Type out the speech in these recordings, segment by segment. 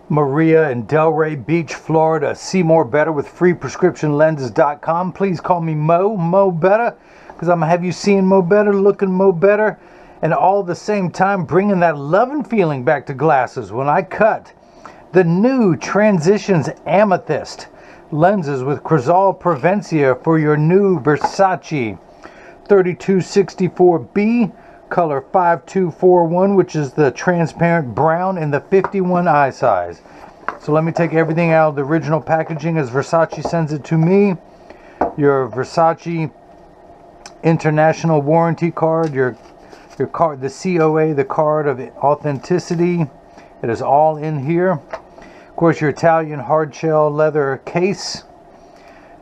Maria in Delray Beach, Florida. See more better with freeprescriptionlenses.com. Please call me Mo Better, because I'm gonna have you seeing Mo Better, looking Mo Better, and all at the same time bringing that loving feeling back to glasses when I cut the new Transitions Amethyst lenses with Crizal Prevencia for your new Versace 3264B color 5241, which is the transparent brown in the 51 eye size. So let me take everything out of the original packaging as Versace sends it to me. Your Versace international warranty card, your card, the COA, the card of authenticity. It is all in here. Of course, your Italian hard shell leather case,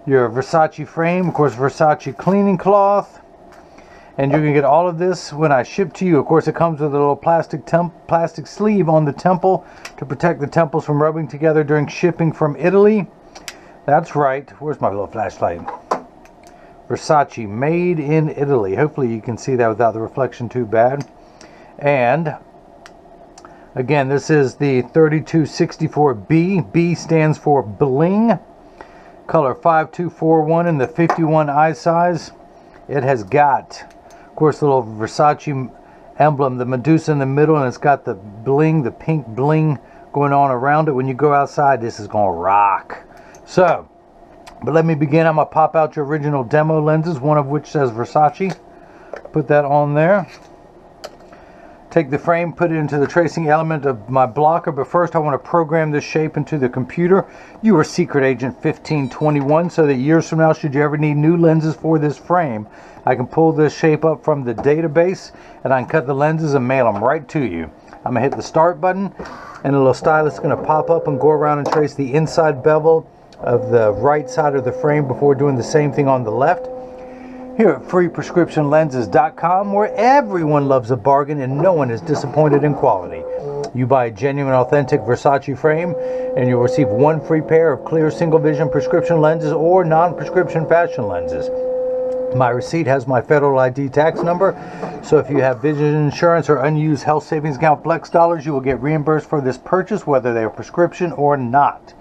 your Versace frame, of course, Versace cleaning cloth. And you're going to get all of this when I ship to you. Of course, it comes with a little plastic sleeve on the temple to protect the temples from rubbing together during shipping from Italy. That's right. Where's my little flashlight? Versace, made in Italy. Hopefully you can see that without the reflection too bad. And again, this is the 3264B. B stands for bling. Color 5241 in the 51 eye size. It has got, of course, the little Versace emblem, the Medusa in the middle, and it's got the bling, the pink bling going on around it. When you go outside, this is going to rock. So, but let me begin. I'm going to pop out your original demo lenses, one of which says Versace. Put that on there. Take the frame, put it into the tracing element of my blocker, but first I want to program this shape into the computer. You are Secret Agent 1521, so that years from now, should you ever need new lenses for this frame, I can pull this shape up from the database and I can cut the lenses and mail them right to you. I'm going to hit the start button and a little stylus is going to pop up and go around and trace the inside bevel of the right side of the frame before doing the same thing on the left. Here at freeprescriptionlenses.com, where everyone loves a bargain and no one is disappointed in quality. You buy a genuine, authentic Versace frame and you'll receive one free pair of clear single vision prescription lenses or non-prescription fashion lenses. My receipt has my federal ID tax number, so if you have vision insurance or unused health savings account flex dollars, you will get reimbursed for this purchase, whether they are prescription or not.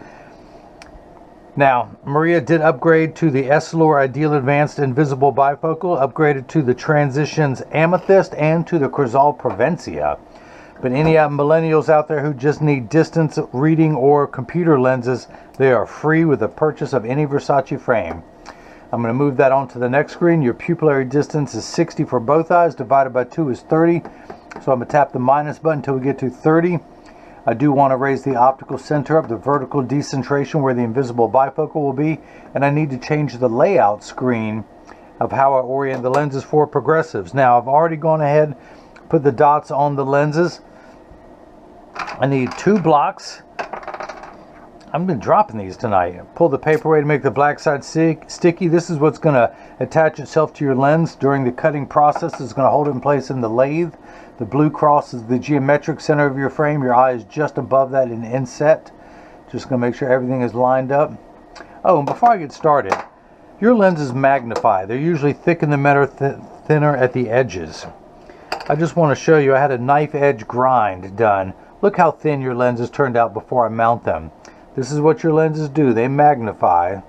Now, Maria did upgrade to the Essilor Ideal Advanced Invisible Bifocal, upgraded to the Transitions Amethyst, and to the Crizal Prevencia. But any millennials out there who just need distance reading or computer lenses, they are free with the purchase of any Versace frame. I'm going to move that on to the next screen. Your pupillary distance is 60 for both eyes, divided by 2 is 30. So I'm going to tap the minus button until we get to 30. I do want to raise the optical center up, the vertical decentration where the invisible bifocal will be, and I need to change the layout screen of how I orient the lenses for progressives. Now, I've already gone ahead, put the dots on the lenses. I need 2 blocks. I've been dropping these tonight. Pull the paper away to make the black side sticky. This is what's going to attach itself to your lens during the cutting process. It's going to hold it in place in the lathe. The blue cross is the geometric center of your frame. Your eye is just above that in inset. Just going to make sure everything is lined up. Oh, and before I get started, your lenses magnify. They're usually thick in the middle, thinner at the edges. I just want to show you, I had a knife edge grind done. Look how thin your lenses turned out before I mount them. This is what your lenses do. They magnify.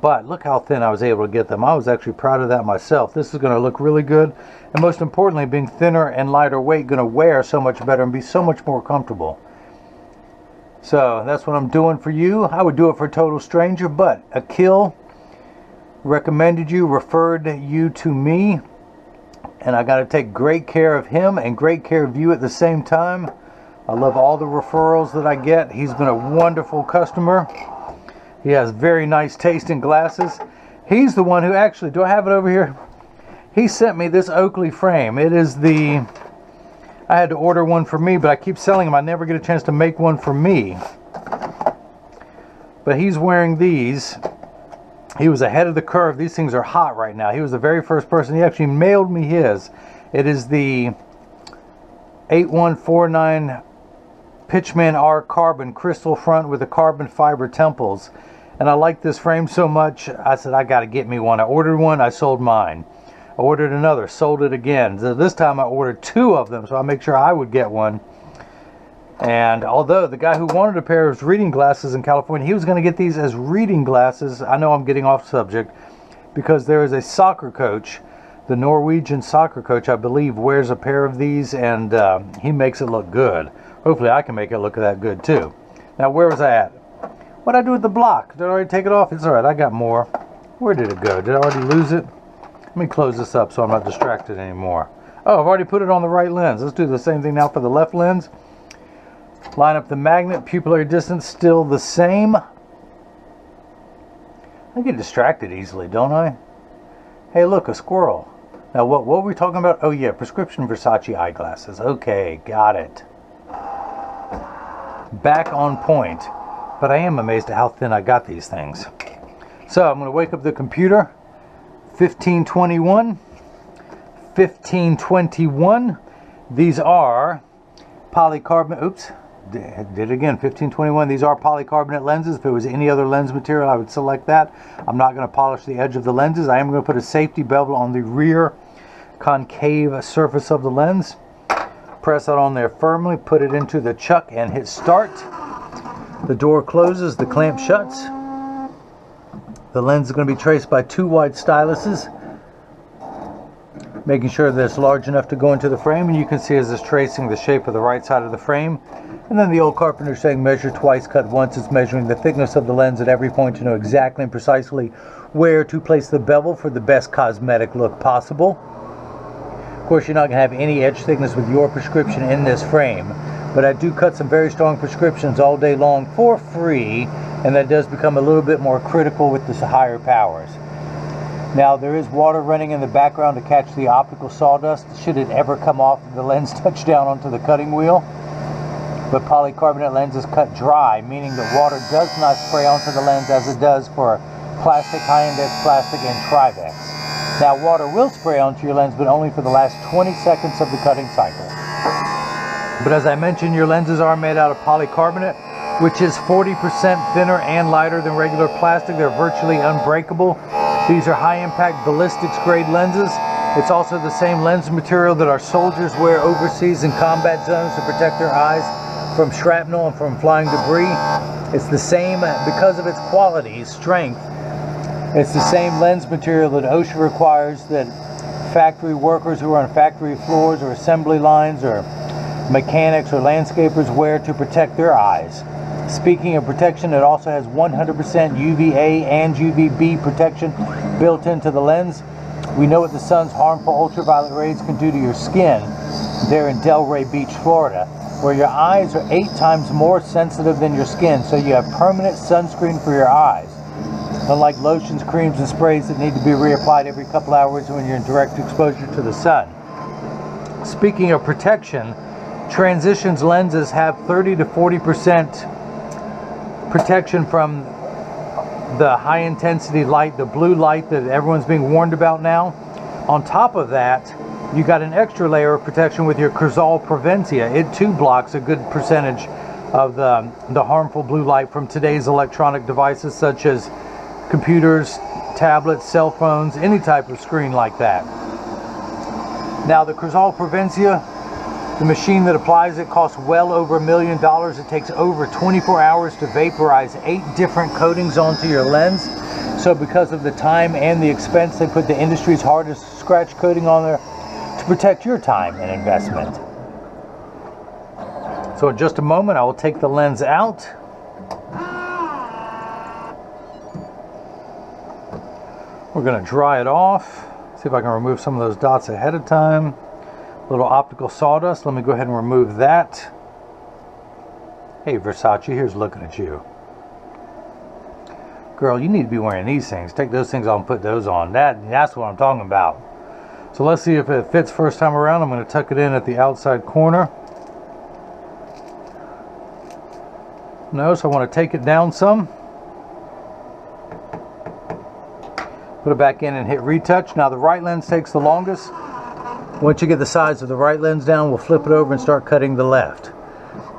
But look how thin I was able to get them. I was actually proud of that myself. This is going to look really good. And most importantly, being thinner and lighter weight, going to wear so much better and be so much more comfortable. So that's what I'm doing for you. I would do it for a total stranger, but Akil recommended you, referred you to me. And I got to take great care of him and great care of you at the same time. I love all the referrals that I get. He's been a wonderful customer. He has very nice taste in glasses. He's the one who actually, do I have it over here? He sent me this Oakley frame. It is the, I had to order one for me, but I keep selling them. I never get a chance to make one for me. But he's wearing these. He was ahead of the curve. These things are hot right now. He was the very first person. He actually mailed me his. It is the 8149 Pitchman R carbon crystal front with the carbon fiber temples. And I like this frame so much, I said, I got to get me one. I ordered one, I sold mine. I ordered another, sold it again. So this time I ordered 2 of them, so I make sure I would get one. And although the guy who wanted a pair of reading glasses in California, he was going to get these as reading glasses. I know I'm getting off subject, because there is a soccer coach, the Norwegian soccer coach, I believe, wears a pair of these, and he makes it look good. Hopefully I can make it look that good too. Now, where was I at? What'd I do with the block? Did I already take it off? It's alright, I got more. Where did it go? Did I already lose it? Let me close this up so I'm not distracted anymore. Oh, I've already put it on the right lens. Let's do the same thing now for the left lens. Line up the magnet, pupillary distance still the same. I get distracted easily, don't I? Hey, look, a squirrel. Now, what were we talking about? Oh, yeah, prescription Versace eyeglasses. Okay, got it. Back on point. But I am amazed at how thin I got these things. So, I'm going to wake up the computer. 1521. 1521. These are polycarbonate. Oops. Did it again. 1521. These are polycarbonate lenses. If it was any other lens material, I would select that. I'm not going to polish the edge of the lenses. I am going to put a safety bevel on the rear concave surface of the lens. Press that on there firmly. Put it into the chuck and hit start. The door closes. The clamp shuts. The lens is going to be traced by 2 wide styluses, making sure that it's large enough to go into the frame, and you can see as it's tracing the shape of the right side of the frame. And then the old carpenter saying measure twice, cut once. It's measuring the thickness of the lens at every point to know exactly and precisely where to place the bevel for the best cosmetic look possible. Of course, you're not going to have any edge thickness with your prescription in this frame, but I do cut some very strong prescriptions all day long for free, and that does become a little bit more critical with the higher powers. Now, there is water running in the background to catch the optical sawdust should it ever come off the lens touch down onto the cutting wheel. But polycarbonate lenses cut dry, meaning that water does not spray onto the lens as it does for plastic, high-index plastic, and Trivex. Now, water will spray onto your lens, but only for the last 20 seconds of the cutting cycle. But as I mentioned, your lenses are made out of polycarbonate, which is 40% thinner and lighter than regular plastic. They're virtually unbreakable. These are high-impact ballistics grade lenses. It's also the same lens material that our soldiers wear overseas in combat zones to protect their eyes from shrapnel and from flying debris. It's the same because of its quality, strength. It's the same lens material that OSHA requires that factory workers who are on factory floors or assembly lines or mechanics or landscapers wear to protect their eyes. Speaking of protection, it also has 100% UVA and UVB protection built into the lens. We know what the sun's harmful ultraviolet rays can do to your skin. They're in Delray Beach, Florida, where your eyes are 8 times more sensitive than your skin, so you have permanent sunscreen for your eyes. Unlike lotions, creams, and sprays that need to be reapplied every couple hours when you're in direct exposure to the sun. Speaking of protection, Transitions lenses have 30 to 40% protection from the high intensity light, the blue light that everyone's being warned about now. On top of that, you got an extra layer of protection with your Crizal Prevencia. It too blocks a good percentage of the harmful blue light from today's electronic devices such as computers, tablets, cell phones, any type of screen like that. Now the Crizal Prevencia, the machine that applies it costs well over $1 million. It takes over 24 hours to vaporize 8 different coatings onto your lens. So because of the time and the expense, they put the industry's hardest scratch coating on there to protect your time and investment. So in just a moment, I will take the lens out. We're going to dry it off. See if I can remove some of those dots ahead of time. Little optical sawdust. Let me go ahead and remove that. Hey Versace, here's looking at you. Girl, you need to be wearing these things. Take those things off and put those on. That's what I'm talking about. So let's see if it fits first time around. I'm going to tuck it in at the outside corner. No, so I want to take it down some. Put it back in and hit retouch. Now the right lens takes the longest. Once you get the size of the right lens down, we'll flip it over and start cutting the left.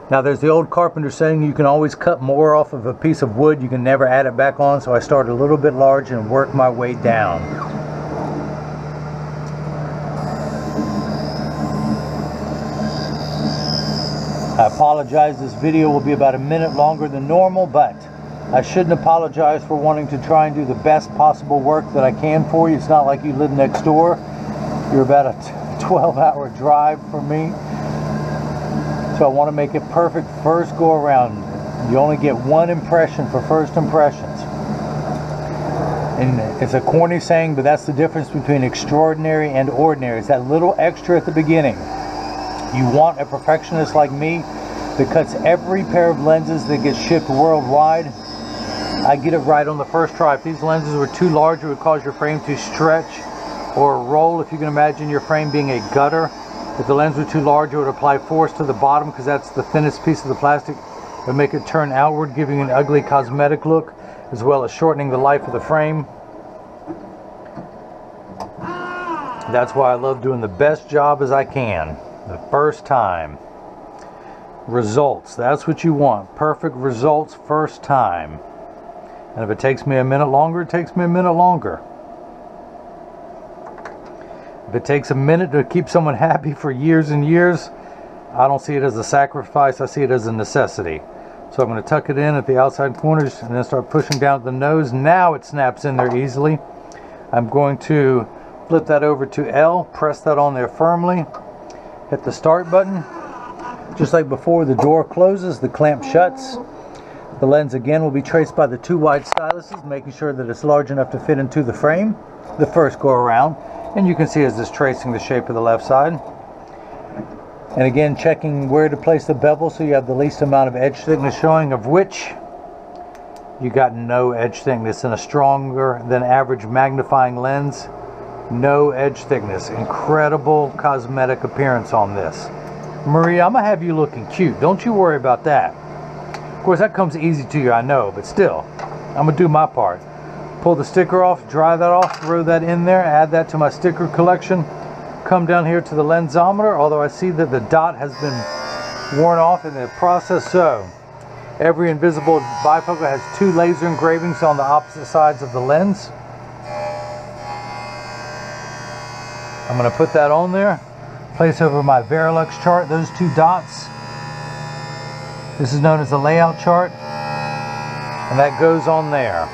Now there's the old carpenter saying you can always cut more off of a piece of wood, you can never add it back on, so I start a little bit large and work my way down. I apologize, this video will be about a minute longer than normal, but I shouldn't apologize for wanting to try and do the best possible work that I can for you. It's not like you live next door. You're about a 12-hour drive from me. So I want to make it perfect first go around. You only get one impression for first impressions. And it's a corny saying, but that's the difference between extraordinary and ordinary. It's that little extra at the beginning. You want a perfectionist like me that cuts every pair of lenses that gets shipped worldwide. I get it right on the first try. If these lenses were too large, it would cause your frame to stretch or roll. If you can imagine your frame being a gutter, if the lens were too large, it would apply force to the bottom because that's the thinnest piece of the plastic. It would make it turn outward, giving an ugly cosmetic look, as well as shortening the life of the frame. That's why I love doing the best job as I can the first time. Results, that's what you want. Perfect results first time. And if it takes me a minute longer, it takes me a minute longer. If it takes a minute to keep someone happy for years and years, I don't see it as a sacrifice, I see it as a necessity. So I'm going to tuck it in at the outside corners and then start pushing down at the nose. Now it snaps in there easily. I'm going to flip that over to L, press that on there firmly, hit the start button. Just like before, the door closes, the clamp shuts. The lens again will be traced by the two wide styluses, making sure that it's large enough to fit into the frame the first go around. And you can see as it's tracing the shape of the left side. And again, checking where to place the bevel so you have the least amount of edge thickness showing, of which you got no edge thickness in a stronger than average magnifying lens. No edge thickness. Incredible cosmetic appearance on this. Maria, I'm gonna have you looking cute. Don't you worry about that. Of course, that comes easy to you, I know, but still, I'm gonna do my part. Pull the sticker off, dry that off, throw that in there, add that to my sticker collection. Come down here to the lensometer, although I see that the dot has been worn off in the process. So every invisible bifocal has two laser engravings on the opposite sides of the lens. I'm going to put that on there, place over my Verilux chart, those two dots. This is known as the layout chart, and that goes on there.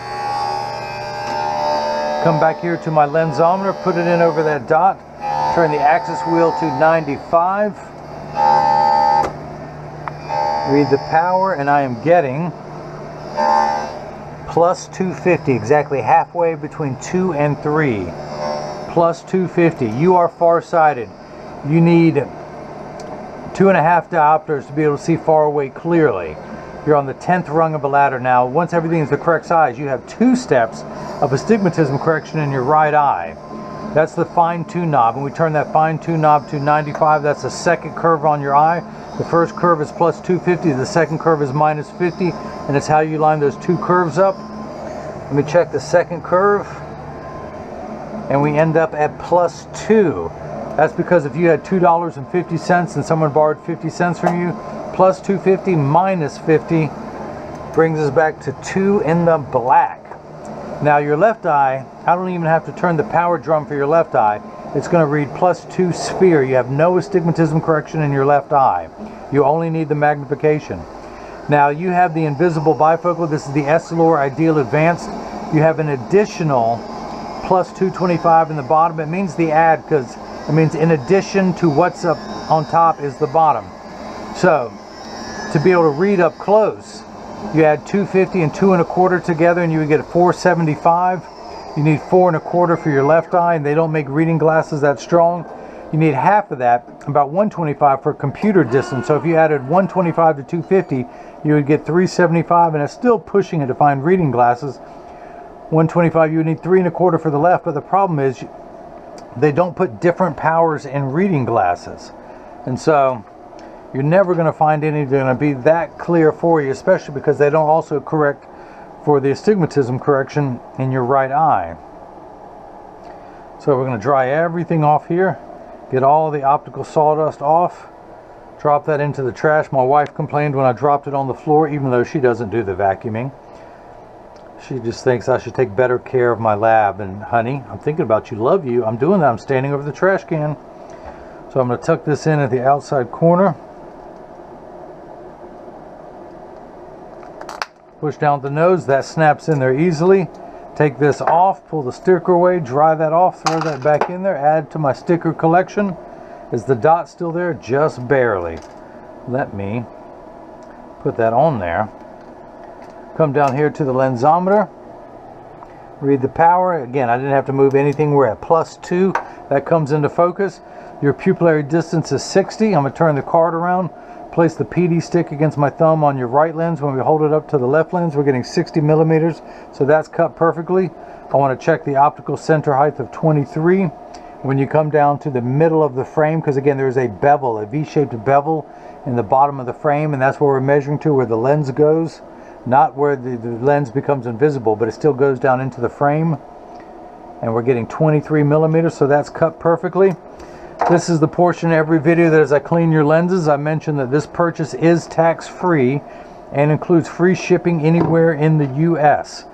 Come back here to my lensometer, put it in over that dot, turn the axis wheel to 95, read the power, and I am getting plus 250, exactly halfway between 2 and 3. Plus 250. You are farsighted. You need 2.5 diopters to be able to see far away clearly. You're on the 10th rung of a ladder now. Once everything is the correct size, you have 2 steps of astigmatism correction in your right eye. That's the fine-tune knob. When we turn that fine-tune knob to 95, that's the second curve on your eye. The first curve is plus 250, the second curve is minus 50, and it's how you line those two curves up. Let me check the second curve, and we end up at plus 2. That's because if you had $2.50 and someone borrowed 50 cents from you, plus 250 minus 50 brings us back to 2 in the black. Now your left eye, I don't even have to turn the power drum for your left eye. It's going to read plus 2 sphere. You have no astigmatism correction in your left eye. You only need the magnification. Now you have the invisible bifocal. This is the Essilor Ideal Advanced. You have an additional plus 225 in the bottom. It means the add because it means in addition to what's up on top is the bottom. So to be able to read up close, you add 250 and 2 1/4 together and you would get a 475. You need 4 1/4 for your left eye, and they don't make reading glasses that strong. You need half of that, about 125 for computer distance. So if you added 125 to 250, you would get 375, and it's still pushing it to find reading glasses. 125, you would need 3 1/4 for the left, but the problem is they don't put different powers in reading glasses. And so you're never going to find any that are going to be that clear for you, especially because they don't also correct for the astigmatism correction in your right eye. So we're going to dry everything off here, get all the optical sawdust off, drop that into the trash. My wife complained when I dropped it on the floor, even though she doesn't do the vacuuming. She just thinks I should take better care of my lab. And honey, I'm thinking about you, love you. I'm doing that. I'm standing over the trash can. So I'm going to tuck this in at the outside corner. Push down the nose, that snaps in there easily. Take this off, pull the sticker away, dry that off, throw that back in there, add to my sticker collection. Is the dot still there? Just barely. Let me put that on there. Come down here to the lensometer. Read the power. Again, I didn't have to move anything. We're at +2. That comes into focus. Your pupillary distance is 60. I'm going to turn the card around. Place the PD stick against my thumb on your right lens. When we hold it up to the left lens, we're getting 60 millimeters. So that's cut perfectly. I want to check the optical center height of 23. When you come down to the middle of the frame, because again, there's a bevel, a V-shaped bevel in the bottom of the frame, and that's where we're measuring to, where the lens goes. Not where the lens becomes invisible, but it still goes down into the frame. And we're getting 23 millimeters, so that's cut perfectly. This is the portion every video that as I clean your lenses, I mentioned that this purchase is tax-free and includes free shipping anywhere in the US.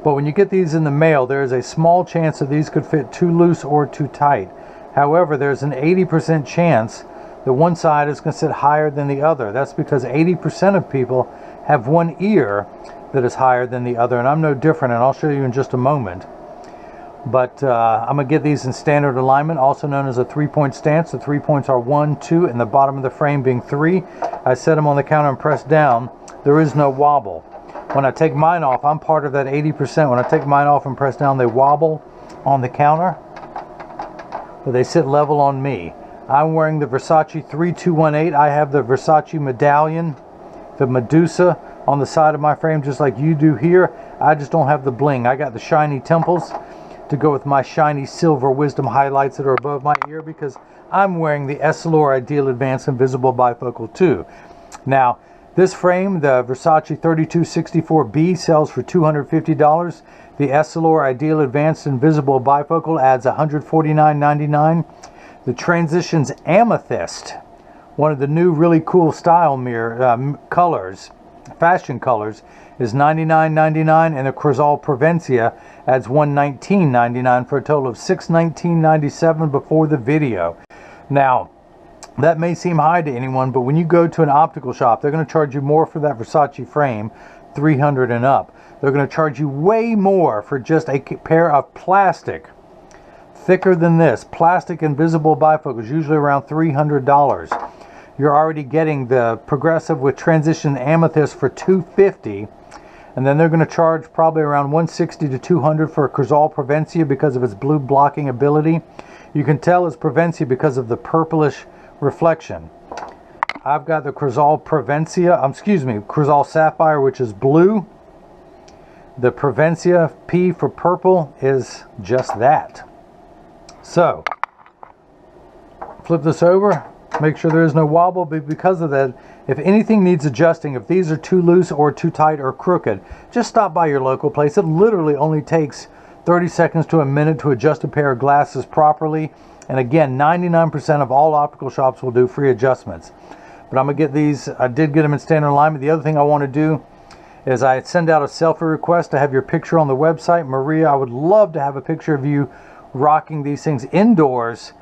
But when you get these in the mail, there is a small chance that these could fit too loose or too tight. However, there's an 80% chance that one side is going to sit higher than the other. That's because 80% of people have one ear that is higher than the other, and I'm no different, and I'll show you in just a moment. But I'm going to get these in standard alignment, also known as a 3-point stance. The 3 points are 1, 2, and the bottom of the frame being 3. I set them on the counter and press down. There is no wobble. When I take mine off, I'm part of that 80%. When I take mine off and press down, they wobble on the counter, but they sit level on me. I'm wearing the Versace 3218. I have the Versace medallion, the Medusa, on the side of my frame, just like you do here. I just don't have the bling. I got the shiny temples to go with my shiny silver wisdom highlights that are above my ear, because I'm wearing the Essilor Ideal Advanced Invisible Bifocal 2. Now, this frame, the Versace 3264B, sells for $250. The Essilor Ideal Advanced Invisible Bifocal adds $149.99. The Transitions Amethyst, one of the new really cool style mirror colors, fashion colors, is $99.99, and the Crizal Prevencia adds $119.99 for a total of $619.97 before the video. Now, that may seem high to anyone, but when you go to an optical shop, they're going to charge you more for that Versace frame, $300 and up. They're going to charge you way more for just a pair of plastic, thicker than this, plastic invisible bifocals, usually around $300. You're already getting the progressive with Transition Amethyst for $250, and then they're going to charge probably around $160 to $200 for a Crizal Prevencia because of its blue blocking ability. You can tell it's Prevencia because of the purplish reflection. I've got the Crizal Prevencia, Crizal Sapphire, which is blue. The Prevencia P for purple is just that. So, flip this over. Make sure there is no wobble, but because of that, if anything needs adjusting, if these are too loose or too tight or crooked, just stop by your local place. It literally only takes 30 seconds to a minute to adjust a pair of glasses properly. And again, 99% of all optical shops will do free adjustments. But I'm going to get these, I did get them in standard alignment. The other thing I want to do is I send out a selfie request to have your picture on the website. Maria, I would love to have a picture of you rocking these things indoors.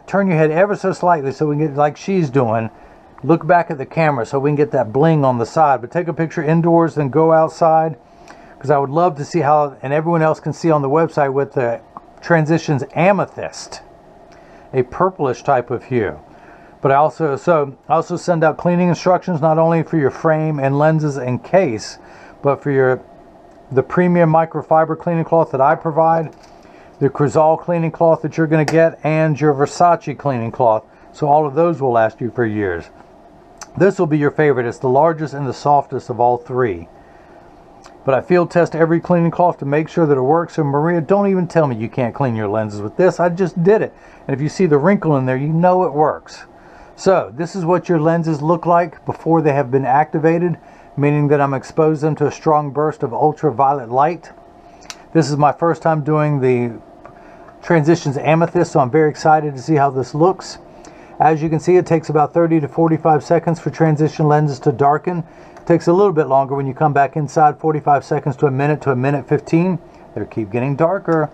Turn your head ever so slightly so we can get, like she's doing, look back at the camera so we can get that bling on the side. But take a picture indoors, then go outside, because I would love to see how, and everyone else can see on the website, with the Transitions Amethyst, a purplish type of hue. But I also send out cleaning instructions, not only for your frame and lenses and case, but for the premium microfiber cleaning cloth that I provide, the Crizal cleaning cloth that you're going to get, and your Versace cleaning cloth. So all of those will last you for years. This will be your favorite. It's the largest and the softest of all three. But I field test every cleaning cloth to make sure that it works. So Maria, don't even tell me you can't clean your lenses with this. I just did it. And if you see the wrinkle in there, you know it works. So this is what your lenses look like before they have been activated, meaning that I'm exposed them to a strong burst of ultraviolet light. This is my first time doing the Transitions Amethyst, so I'm very excited to see how this looks. As you can see, it takes about 30 to 45 seconds for transition lenses to darken. It takes a little bit longer when you come back inside, 45 seconds to a minute 15. They keep getting darker.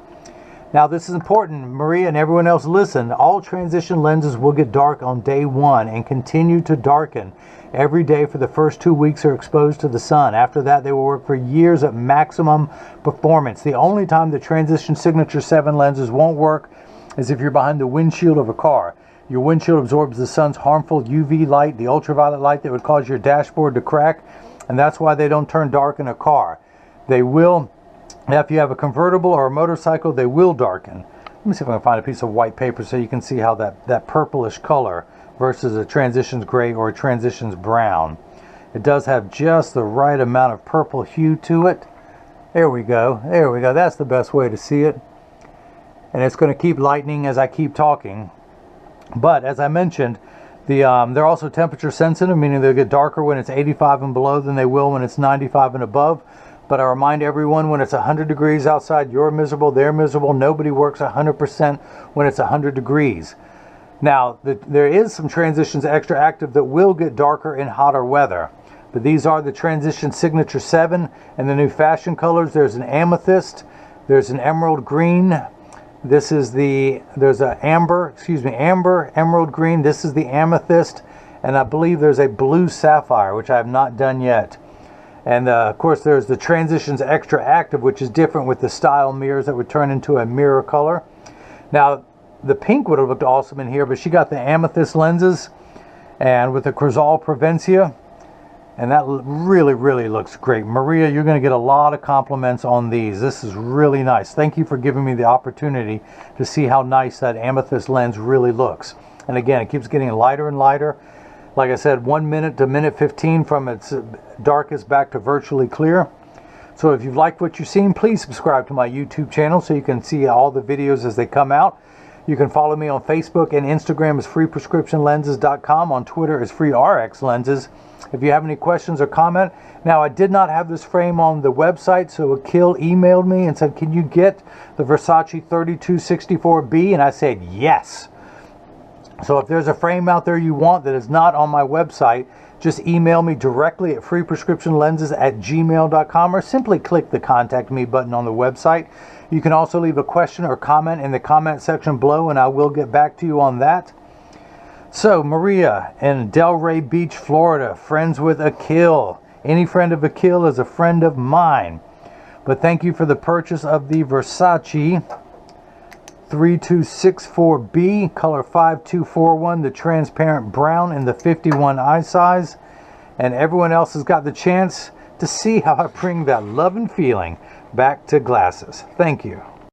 Now this is important, Maria and everyone else listen, all transition lenses will get dark on day 1 and continue to darken every day for the first 2 weeks they're exposed to the sun. After that they will work for years at maximum performance. The only time the Transition Signature 7 lenses won't work is if you're behind the windshield of a car. Your windshield absorbs the sun's harmful UV light, the ultraviolet light that would cause your dashboard to crack, and that's why they don't turn dark in a car. They will, if you have a convertible or a motorcycle, they will darken. Let me see if I can find a piece of white paper so you can see how that purplish color versus a Transitions gray or a Transitions brown. It does have just the right amount of purple hue to it. There we go. There we go. That's the best way to see it. And it's going to keep lightening as I keep talking. But as I mentioned, they're also temperature sensitive, meaning they'll get darker when it's 85 and below than they will when it's 95 and above. But I remind everyone, when it's 100 degrees outside, you're miserable, they're miserable. Nobody works 100% when it's 100 degrees. Now, there is some Transitions Extra Active that will get darker in hotter weather. But these are the Transition Signature 7 and the new fashion colors. There's an amethyst, there's an emerald green. There's a amber, emerald green. This is the amethyst, and I believe there's a blue sapphire, which I have not done yet. And of course, there's the Transitions Extra Active, which is different with the style mirrors that would turn into a mirror color. Now, the pink would have looked awesome in here, but she got the amethyst lenses, and with the Crizal Prevencia. And that really, really looks great. Maria, you're going to get a lot of compliments on these. This is really nice. Thank you for giving me the opportunity to see how nice that amethyst lens really looks. And again, it keeps getting lighter and lighter. Like I said, 1 minute to minute 15 from its darkest back to virtually clear. So if you've liked what you've seen, please subscribe to my YouTube channel so you can see all the videos as they come out. You can follow me on Facebook and Instagram as freeprescriptionlenses.com. On Twitter as freerxlenses. If you have any questions or comment. Now, I did not have this frame on the website, so Akil emailed me and said, can you get the Versace 3264B? And I said, yes. So if there's a frame out there you want that is not on my website, just email me directly at freeprescriptionlenses@gmail.com or simply click the contact me button on the website. You can also leave a question or comment in the comment section below, and I will get back to you on that. So, Maria in Delray Beach, Florida, friends with Akil. Any friend of Akil is a friend of mine. But thank you for the purchase of the Versace 3264B, color 5241, the transparent brown in the 51 eye size. And everyone else has got the chance to see how I bring that love and feeling back to glasses. Thank you.